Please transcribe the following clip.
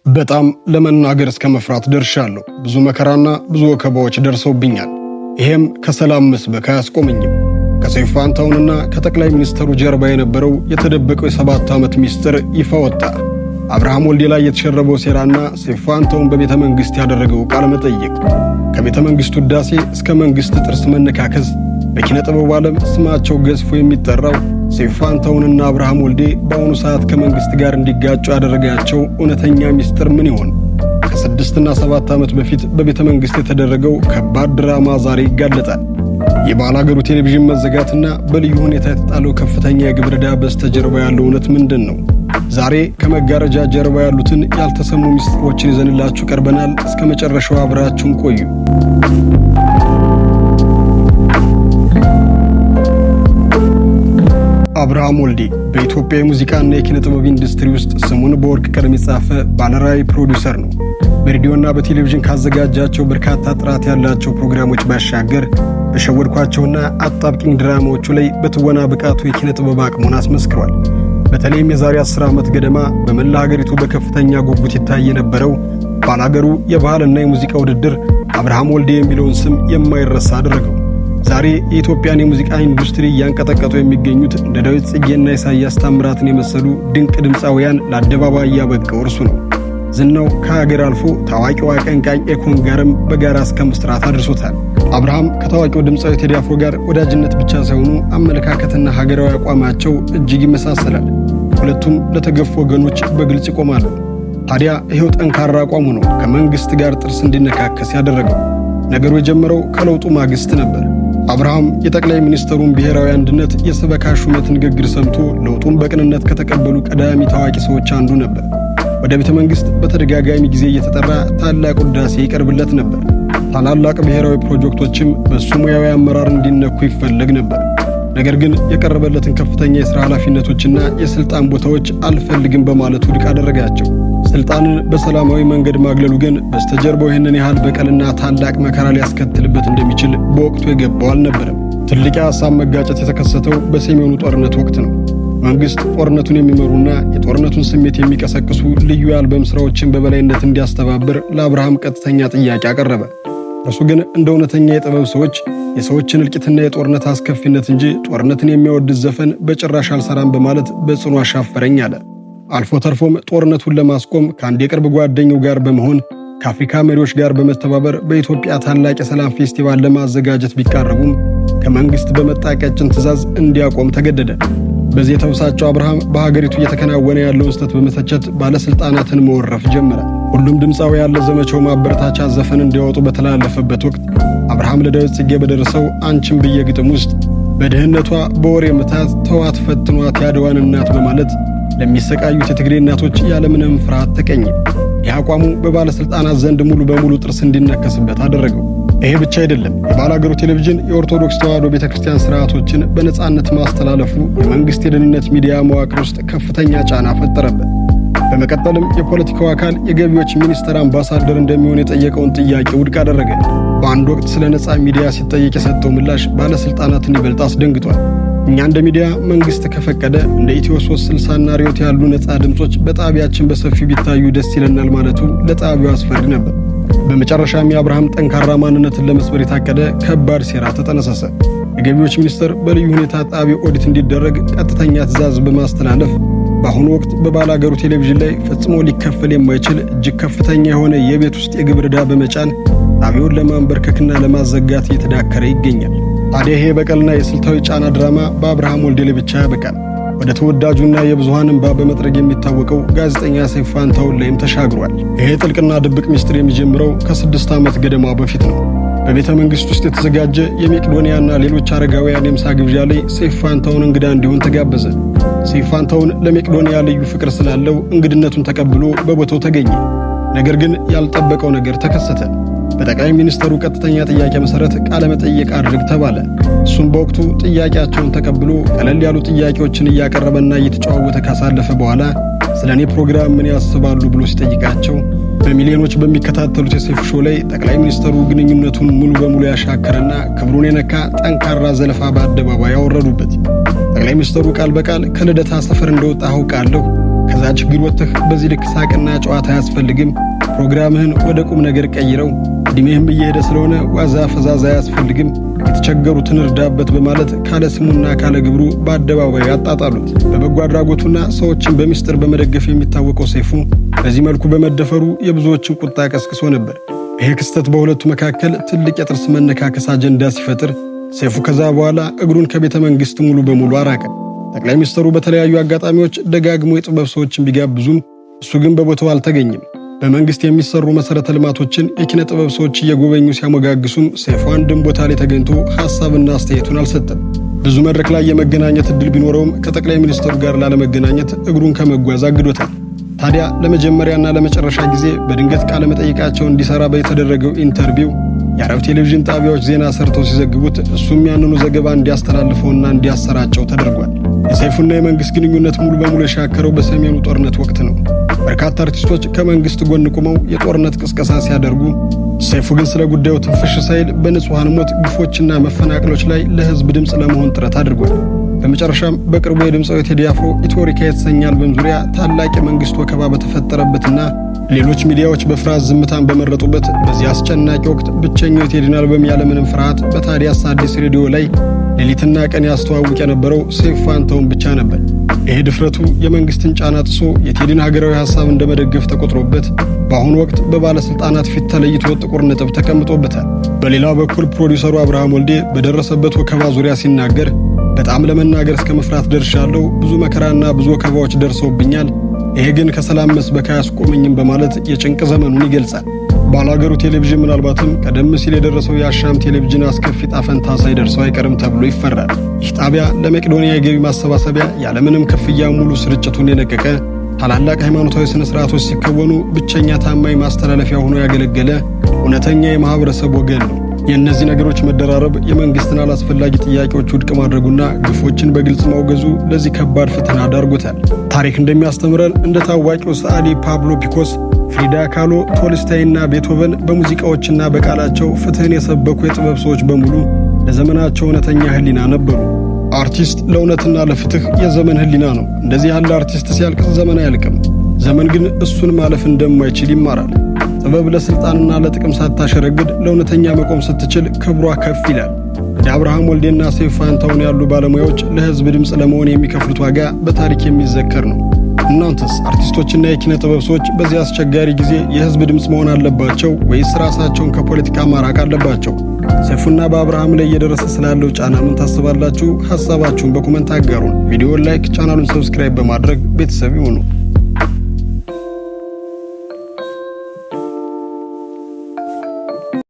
በጣም ለመናገር እስከ መፍራት ደርሻለሁ። ብዙ መከራና ብዙ ወከባዎች ደርሰውብኛል። ይሄም ከሰላም መስበክ አያስቆመኝም። ከሰይፉ ፋንታሁንና ከጠቅላይ ሚኒስትሩ ጀርባ የነበረው የተደበቀው የ7 ዓመት ሚስጥር ይፋ ወጣ። አብርሃም ወልዴ ላይ የተሸረበው ሴራና ሰይፉ ፋንታሁን በቤተ መንግሥት ያደረገው ቃለ መጠይቅ፣ ከቤተ መንግሥቱ ውዳሴ እስከ መንግሥት ጥርስ መነካከስ፣ በኪነ ጥበቡ ዓለም ስማቸው ገዝፎ የሚጠራው ሰይፉ ፋንታሁንና አብርሃም ወልዴ በአሁኑ ሰዓት ከመንግሥት ጋር እንዲጋጩ ያደረጋቸው እውነተኛ ሚስጥር ምን ይሆን? ከ6 እና 7 ዓመት በፊት በቤተ መንግሥት የተደረገው ከባድ ድራማ ዛሬ ይጋለጣል። የባላገሩ ቴሌቪዥን መዘጋትና በልዩ ሁኔታ የተጣለው ከፍተኛ የግብር ዕዳ በስተጀርባ ያለው እውነት ምንድን ነው? ዛሬ ከመጋረጃ ጀርባ ያሉትን ያልተሰሙ ሚስጥሮችን ይዘንላችሁ ቀርበናል። እስከ መጨረሻው አብራችሁን ቆዩ። አብርሃም ወልዴ በኢትዮጵያ የሙዚቃና የኪነ ጥበብ ኢንዱስትሪ ውስጥ ስሙን በወርቅ ቀለም የጻፈ ባለራዕይ ፕሮዲውሰር ነው። በሬዲዮና በቴሌቪዥን ካዘጋጃቸው በርካታ ጥራት ያላቸው ፕሮግራሞች ባሻገር በሸወድኳቸውና አጣብቂኝ ድራማዎቹ ላይ በትወና ብቃቱ የኪነ ጥበብ አቅሙን አስመስክሯል። በተለይም የዛሬ 10 ዓመት ገደማ በመላ ሀገሪቱ በከፍተኛ ጉጉት ይታይ የነበረው ባላገሩ የባህልና የሙዚቃ ውድድር አብርሃም ወልዴ የሚለውን ስም የማይረሳ አደረገው። ዛሬ የኢትዮጵያን የሙዚቃ ኢንዱስትሪ እያንቀጠቀጡ የሚገኙት እንደ ዳዊት ጽጌና ኢሳያስ ታምራትን የመሰሉ ድንቅ ድምፃውያን ለአደባባይ ያበቃው እርሱ ነው። ዝናው ከሀገር አልፎ ታዋቂው አቀንቃኝ ኤኮን ጋርም በጋራ እስከ መስራት አድርሶታል። አብርሃም ከታዋቂው ድምፃዊ ቴዲ አፍሮ ጋር ወዳጅነት ብቻ ሳይሆኑ አመለካከትና ሀገራዊ አቋማቸው እጅግ ይመሳሰላል። ሁለቱም ለተገፉ ወገኖች በግልጽ ይቆማሉ። ታዲያ ይሄው ጠንካራ አቋሙ ነው ከመንግሥት ጋር ጥርስ እንዲነካከስ ያደረገው። ነገሩ የጀመረው ከለውጡ ማግስት ነበር። አብርሃም የጠቅላይ ሚኒስትሩን ብሔራዊ አንድነት የሰበካ ሹመት ንግግር ሰምቶ ለውጡን በቅንነት ከተቀበሉ ቀዳሚ ታዋቂ ሰዎች አንዱ ነበር። ወደ ቤተ መንግሥት በተደጋጋሚ ጊዜ እየተጠራ ታላቅ ውዳሴ ይቀርብለት ነበር። ታላላቅ ብሔራዊ ፕሮጀክቶችም በሱ ሙያዊ አመራር እንዲነኩ ይፈለግ ነበር። ነገር ግን የቀረበለትን ከፍተኛ የሥራ ኃላፊነቶችና የሥልጣን ቦታዎች አልፈልግም በማለት ውድቅ አደረጋቸው። ስልጣንን በሰላማዊ መንገድ ማግለሉ ግን በስተጀርባው ይህንን ያህል በቀልና ታላቅ መከራ ሊያስከትልበት እንደሚችል በወቅቱ የገባው አልነበረም። ትልቅ የሐሳብ መጋጨት የተከሰተው በሰሜኑ ጦርነት ወቅት ነው። መንግሥት ጦርነቱን የሚመሩና የጦርነቱን ስሜት የሚቀሰቅሱ ልዩ የአልበም ሥራዎችን በበላይነት እንዲያስተባብር ለአብርሃም ቀጥተኛ ጥያቄ አቀረበ። እርሱ ግን እንደ እውነተኛ የጥበብ ሰዎች የሰዎችን እልቂትና የጦርነት አስከፊነት እንጂ ጦርነትን የሚያወድስ ዘፈን በጭራሽ አልሰራም በማለት በጽኑ አሻፈረኝ አለ። አልፎ ተርፎም ጦርነቱን ለማስቆም ከአንድ የቅርብ ጓደኛው ጋር በመሆን ከአፍሪካ መሪዎች ጋር በመተባበር በኢትዮጵያ ታላቅ የሰላም ፌስቲቫል ለማዘጋጀት ቢቃረቡም ከመንግሥት በመጣ ቀጭን ትዕዛዝ እንዲያቆም ተገደደ። በዚህ የተበሳጨው አብርሃም በሀገሪቱ እየተከናወነ ያለውን ስህተት በመተቸት ባለሥልጣናትን መወረፍ ጀመረ። ሁሉም ድምፃዊ ያለ ዘመቻው ማበረታቻ ዘፈን እንዲያወጡ በተላለፈበት ወቅት አብርሃም ለዳዊት ጽጌ በደረሰው አንቺን ብዬ ግጥም ውስጥ በድህነቷ በወሬ ምታት ተዋት ፈትኗት ያድዋን እናት በማለት ለሚሰቃዩት የትግሬ እናቶች ያለምንም ፍርሃት ተቀኘ። ይህ አቋሙ በባለሥልጣናት ዘንድ ሙሉ በሙሉ ጥርስ እንዲነከስበት አደረገው። ይሄ ብቻ አይደለም። የባላገሩ ቴሌቪዥን የኦርቶዶክስ ተዋሕዶ ቤተክርስቲያን ሥርዓቶችን በነጻነት ማስተላለፉ የመንግሥት የደህንነት ሚዲያ መዋቅር ውስጥ ከፍተኛ ጫና ፈጠረበት። በመቀጠልም የፖለቲካው አካል የገቢዎች ሚኒስቴር አምባሳደር እንደሚሆን የጠየቀውን ጥያቄ ውድቅ አደረገ። በአንድ ወቅት ስለ ነጻ ሚዲያ ሲጠየቅ የሰጠው ምላሽ ባለሥልጣናትን ይበልጥ አስደንግጧል። እኛ እንደ ሚዲያ መንግሥት ከፈቀደ እንደ ኢትዮ 360 እና ሪዮት ያሉ ነጻ ድምጾች በጣቢያችን በሰፊው ቢታዩ ደስ ይለናል ማለቱ ለጣቢያው አስፈሪ ነበር። በመጨረሻም የአብርሃም ጠንካራ ማንነትን ለመስበር የታቀደ ከባድ ሴራ ተጠነሰሰ። የገቢዎች ሚኒስቴር በልዩ ሁኔታ ጣቢያው ኦዲት እንዲደረግ ቀጥተኛ ትዕዛዝ በማስተላለፍ በአሁኑ ወቅት በባላገሩ ቴሌቪዥን ላይ ፈጽሞ ሊከፈል የማይችል እጅግ ከፍተኛ የሆነ የቤት ውስጥ የግብር ዕዳ በመጫን ጣቢያውን ለማንበርከክና ለማዘጋት እየተዳከረ ይገኛል። ታዲያ ይሄ በቀልና የስልታዊ ጫና ድራማ በአብርሃም ወልዴ ላይ ብቻ ያበቃል። ወደ ተወዳጁና የብዙሃን እንባ በመጥረግ የሚታወቀው ጋዜጠኛ ሰይፉ ፋንታሁን ላይም ተሻግሯል። ይሄ ጥልቅና ድብቅ ሚስጥር የሚጀምረው ከ6 ዓመት ገደማ በፊት ነው። በቤተ መንግሥት ውስጥ የተዘጋጀ የመቄዶንያና ሌሎች አረጋውያን የምሳ ግብዣ ላይ ሰይፉ ፋንታሁን እንግዳ እንዲሆን ተጋበዘ። ሰይፉ ፋንታሁን ለመቄዶንያ ልዩ ፍቅር ስላለው እንግድነቱን ተቀብሎ በቦታው ተገኘ። ነገር ግን ያልጠበቀው ነገር ተከሰተ። በጠቅላይ ሚኒስትሩ ቀጥተኛ ጥያቄ መሰረት ቃለ መጠይቅ አድርግ ተባለ። እሱም በወቅቱ ጥያቄያቸውን ተቀብሎ ቀለል ያሉ ጥያቄዎችን እያቀረበና እየተጨዋወተ ካሳለፈ በኋላ ስለኔ ፕሮግራም ምን ያስባሉ ብሎ ሲጠይቃቸው በሚሊዮኖች በሚከታተሉት የሰይፉ ሾው ላይ ጠቅላይ ሚኒስትሩ ግንኙነቱን ሙሉ በሙሉ ያሻከረና ክብሩን የነካ ጠንካራ ዘለፋ በአደባባይ ያወረዱበት። ጠቅላይ ሚኒስትሩ ቃል በቃል ከልደታ ሰፈር እንደወጣ አውቃለሁ፣ ከዛ ችግር ወጥተህ በዚህ ልክ ሳቅና ጨዋታ አያስፈልግም፣ ፕሮግራምህን ወደ ቁም ነገር ቀይረው፣ እድሜህም እየሄደ ስለሆነ ዋዛ ፈዛዛ አያስፈልግም፣ የተቸገሩትን እርዳበት በማለት ካለ ስሙና ካለ ግብሩ በአደባባይ ያጣጣሉት። በበጎ አድራጎቱና ሰዎችን በሚስጥር በመደገፍ የሚታወቀው ሰይፉ በዚህ መልኩ በመደፈሩ የብዙዎችን ቁጣ ቀስቅሶ ነበር። ይሄ ክስተት በሁለቱ መካከል ትልቅ የጥርስ መነካከስ አጀንዳ ሲፈጥር ሰይፉ ከዛ በኋላ እግሩን ከቤተ መንግስት ሙሉ በሙሉ አራቀ። ጠቅላይ ሚኒስትሩ በተለያዩ አጋጣሚዎች ደጋግሞ የጥበብ ሰዎችን ቢጋብዙም እሱ ግን በቦታው አልተገኘም። በመንግስት የሚሰሩ መሰረተ ልማቶችን የኪነ ጥበብ ሰዎች እየጎበኙ ሲያሞጋግሱም ሰይፉ አንድም ቦታ ላይ ተገኝቶ ሐሳብና አስተያየቱን አልሰጠም። ብዙ መድረክ ላይ የመገናኘት እድል ቢኖረውም ከጠቅላይ ሚኒስትሩ ጋር ላለመገናኘት እግሩን ከመጓዝ አግዶታል። ታዲያ ለመጀመሪያና ለመጨረሻ ጊዜ በድንገት ቃለ መጠይቃቸውን እንዲሰራ በተደረገው ኢንተርቪው የአረብ ቴሌቪዥን ጣቢያዎች ዜና ሰርተው ሲዘግቡት እሱም ያንኑ ዘገባ እንዲያስተላልፈውና እንዲያሰራጨው ተደርጓል። የሰይፉና የመንግስት ግንኙነት ሙሉ በሙሉ የሻከረው በሰሜኑ ጦርነት ወቅት ነው። በርካታ አርቲስቶች ከመንግስት ጎን ቆመው የጦርነት ቅስቀሳ ሲያደርጉ፣ ሰይፉ ግን ስለ ጉዳዩ ትንፍሽ ሳይል በንጹሃን ሞት፣ ግፎችና መፈናቀሎች ላይ ለህዝብ ድምፅ ለመሆን ጥረት አድርጓል። በመጨረሻም በቅርቡ የድምፃዊ ቴዲ አፍሮ ኢትዮሪካ የተሰኘ አልበም ዙሪያ ታላቅ የመንግስት ወከባ በተፈጠረበትና ሌሎች ሚዲያዎች በፍርሃት ዝምታን በመረጡበት በዚህ አስጨናቂ ወቅት ብቸኛው የቴዲን አልበም ያለምንም ፍርሃት በታዲያስ አዲስ ሬዲዮ ላይ ሌሊትና ቀን ያስተዋውቅ የነበረው ሰይፉ ፋንታሁን ብቻ ነበር። ይሄ ድፍረቱ የመንግስትን ጫና ጥሶ የቴዲን ሀገራዊ ሐሳብ እንደመደገፍ ተቆጥሮበት በአሁኑ ወቅት በባለስልጣናት ፊት ተለይቶ ጥቁር ነጥብ ተቀምጦበታል። በሌላ በኩል ፕሮዲውሰሩ አብርሃም ወልዴ በደረሰበት ወከባ ዙሪያ ሲናገር በጣም ለመናገር እስከ መፍራት ደርሻለሁ፣ ብዙ መከራና ብዙ ወከባዎች ደርሰውብኛል፣ ይሄ ግን ከሰላም መስበክ አያስቆመኝም በማለት የጭንቅ ዘመኑን ይገልጻል። ባላገሩ ቴሌቪዥን ምናልባትም ቀደም ሲል የደረሰው የአሻም ቴሌቪዥን አስከፊ ጣፈንታ ሳይደርሰው አይቀርም ተብሎ ይፈራል። ይህ ጣቢያ ለመቄዶንያ የገቢ ማሰባሰቢያ ያለምንም ክፍያ ሙሉ ስርጭቱን የለቀቀ፣ ታላላቅ ሃይማኖታዊ ስነ ስርዓቶች ሲከወኑ ብቸኛ ታማኝ ማስተላለፊያ ሆኖ ያገለገለ እውነተኛ የማህበረሰብ ወገን ነው። የእነዚህ ነገሮች መደራረብ የመንግስትን አላስፈላጊ ጥያቄዎች ውድቅ ማድረጉና ግፎችን በግልጽ ማውገዙ ለዚህ ከባድ ፈተና ዳርጎታል። ታሪክ እንደሚያስተምረን እንደ ታዋቂው ሰዓሊ ፓብሎ ፒኮስ፣ ፍሪዳ ካሎ፣ ቶልስታይና ቤቶቨን በሙዚቃዎችና በቃላቸው ፍትህን የሰበኩ የጥበብ ሰዎች በሙሉ ለዘመናቸው እውነተኛ ህሊና ነበሩ። አርቲስት ለእውነትና ለፍትህ የዘመን ህሊና ነው። እንደዚህ ያለ አርቲስት ሲያልቅ ዘመን አያልቅም። ዘመን ግን እሱን ማለፍ እንደማይችል ይማራል። ጥበብ ለስልጣንና ለጥቅም ሳታሸረግድ ለእውነተኛ መቆም ስትችል ክብሯ ከፍ ይላል። እንደ አብርሃም ወልዴና ሰይፉ ፋንታሁን ያሉ ባለሙያዎች ለህዝብ ድምፅ ለመሆን የሚከፍሉት ዋጋ በታሪክ የሚዘከር ነው። እናንተስ አርቲስቶችና የኪነ ጥበብ ሰዎች በዚህ አስቸጋሪ ጊዜ የህዝብ ድምፅ መሆን አለባቸው ወይስ ራሳቸውን ከፖለቲካ ማራቅ አለባቸው? ሰይፉና በአብርሃም ላይ እየደረሰ ስላለው ጫና ምን ታስባላችሁ? ሐሳባችሁን በኮሜንት አጋሩን። ቪዲዮውን ላይክ፣ ቻናሉን ሰብስክራይብ በማድረግ ቤተሰብ ይሁኑ።